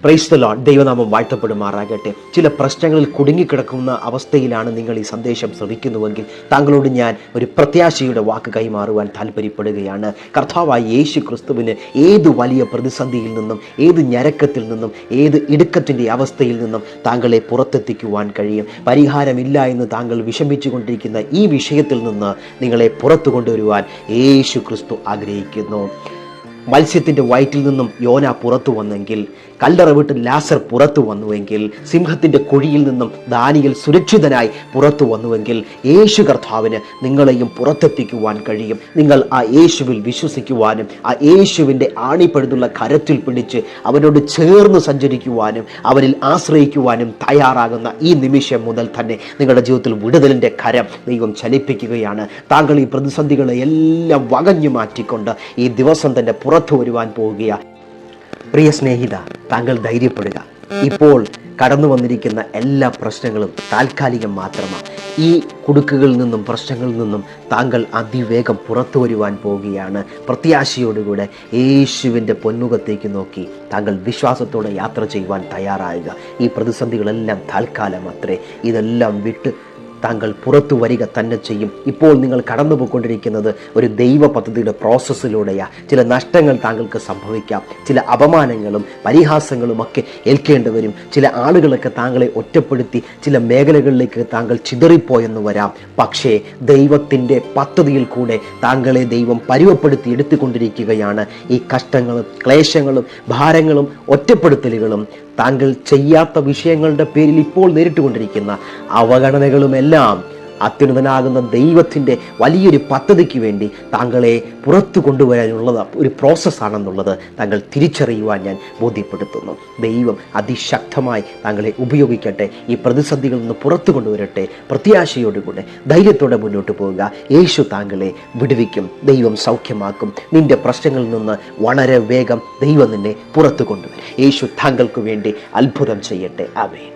Praise the Lord. ദൈവനാമം വാഴ്ത്തപ്പെടുമാറാകട്ടെ. ചില പ്രശ്നങ്ങളിൽ കുടുങ്ങിക്കിടക്കുന്ന അവസ്ഥയിലാണ് നിങ്ങൾ ഈ സന്ദേശം ശ്രവിക്കുന്നുവെങ്കിൽ താങ്കളോട് ഞാൻ ഒരു പ്രത്യാശയുടെ വാക്ക് കൈമാറുവാൻ താല്പര്യപ്പെടുകയാണ്. കർത്താവായ യേശു ക്രിസ്തുവിന് ഏത് വലിയ പ്രതിസന്ധിയിൽ നിന്നും, ഏത് ഞരക്കത്തിൽ നിന്നും, ഏത് ഇടുക്കത്തിൻ്റെ അവസ്ഥയിൽ നിന്നും താങ്കളെ പുറത്തെത്തിക്കുവാൻ കഴിയും. പരിഹാരമില്ല എന്ന് താങ്കൾ വിഷമിച്ചുകൊണ്ടിരിക്കുന്ന ഈ വിഷയത്തിൽ നിന്ന് നിങ്ങളെ പുറത്തു കൊണ്ടുവരുവാൻ യേശു ക്രിസ്തു ആഗ്രഹിക്കുന്നു. മത്സ്യത്തിൻ്റെ വയറ്റിൽ നിന്നും യോന പുറത്തു വന്നെങ്കിൽ, കല്ലറ വിട്ട് ലാസർ പുറത്തു വന്നുവെങ്കിൽ, സിംഹത്തിൻ്റെ കുഴിയിൽ നിന്നും ദാനിയേൽ സുരക്ഷിതനായി പുറത്തു വന്നുവെങ്കിൽ, യേശു കർത്താവിന് നിങ്ങളെയും പുറത്തെത്തിക്കുവാൻ കഴിയും. നിങ്ങൾ ആ യേശുവിൽ വിശ്വസിക്കുവാനും ആ യേശുവിൻ്റെ ആണിപ്പഴുതുള്ള കരത്തിൽ പിടിച്ച് അവനോട് ചേർന്ന് സഞ്ചരിക്കുവാനും അവനിൽ ആശ്രയിക്കുവാനും തയ്യാറാകുന്ന ഈ നിമിഷം മുതൽ തന്നെ നിങ്ങളുടെ ജീവിതത്തിൽ വിടുതലിൻ്റെ കരം ദൈവം ചലിപ്പിക്കുകയാണ്. താങ്കൾ ഈ പ്രതിസന്ധികളെ എല്ലാം വകഞ്ഞു മാറ്റിക്കൊണ്ട് ഈ ദിവസം തന്നെ പുറത്തു വരുവാൻ പോവുകയാണ്. പ്രിയ സ്നേഹിത, താങ്കൾ ധൈര്യപ്പെടുക. ഇപ്പോൾ കടന്നു വന്നിരിക്കുന്ന എല്ലാ പ്രശ്നങ്ങളും താൽക്കാലികം മാത്രമാണ്. ഈ കുടുക്കുകളിൽ നിന്നും പ്രശ്നങ്ങളിൽ നിന്നും താങ്കൾ അതിവേഗം പുറത്തു വരുവാൻ പോവുകയാണ്. പ്രത്യാശയോടുകൂടെ യേശുവിൻ്റെ പൊന്മുഖത്തേക്ക് നോക്കി താങ്കൾ വിശ്വാസത്തോടെ യാത്ര ചെയ്യുവാൻ തയ്യാറാകുക. ഈ പ്രതിസന്ധികളെല്ലാം താൽക്കാലം അത്രേ. ഇതെല്ലാം വിട്ട് താങ്കൾ പുറത്തു വരിക തന്നെ ചെയ്യും. ഇപ്പോൾ നിങ്ങൾ കടന്നു പോയിക്കൊണ്ടിരിക്കുന്നത് ഒരു ദൈവ പദ്ധതിയുടെ പ്രോസസ്സിലൂടെയാണ്. ചില നഷ്ടങ്ങൾ താങ്കൾക്ക് സംഭവിക്കാം, ചില അപമാനങ്ങളും പരിഹാസങ്ങളും ഒക്കെ ഏൽക്കേണ്ടി വരും. ചില ആളുകളൊക്കെ താങ്കളെ ഒറ്റപ്പെടുത്തി ചില മേഖലകളിലേക്ക് താങ്കൾ ചിതറിപ്പോയെന്ന് വരാം. പക്ഷേ ദൈവത്തിൻ്റെ പദ്ധതിയിൽ കൂടെ താങ്കളെ ദൈവം പരുവപ്പെടുത്തി എടുത്തുകൊണ്ടിരിക്കുകയാണ്. ഈ കഷ്ടങ്ങളും ക്ലേശങ്ങളും ഭാരങ്ങളും ഒറ്റപ്പെടുത്തലുകളും താങ്കൾ ചെയ്യാത്ത വിഷയങ്ങളുടെ പേരിൽ ഇപ്പോൾ നേരിട്ടുകൊണ്ടിരിക്കുന്ന അവഗണനകളുമെല്ലാം അത്യുന്നതനാകുന്ന ദൈവത്തിൻ്റെ വലിയൊരു പദ്ധതിക്ക് വേണ്ടി താങ്കളെ പുറത്തു കൊണ്ടുവരാനുള്ളത് ഒരു പ്രോസസ്സാണെന്നുള്ളത് താങ്കൾ തിരിച്ചറിയുവാൻ ഞാൻ ബോധ്യപ്പെടുത്തുന്നു. ദൈവം അതിശക്തമായി താങ്കളെ ഉപയോഗിക്കട്ടെ. ഈ പ്രതിസന്ധികളിൽ നിന്ന് പുറത്തു കൊണ്ടുവരട്ടെ. പ്രത്യാശയോടുകൂടെ ധൈര്യത്തോടെ മുന്നോട്ട് പോവുക. യേശു താങ്കളെ വിടുവിക്കും. ദൈവം സൗഖ്യമാക്കും. നിന്റെ പ്രശ്നങ്ങളിൽ നിന്ന് വളരെ വേഗം ദൈവം നിന്നെ പുറത്തു കൊണ്ടുവരും. യേശു താങ്കൾക്ക് വേണ്ടി അത്ഭുതം ചെയ്യട്ടെ. ആമേൻ.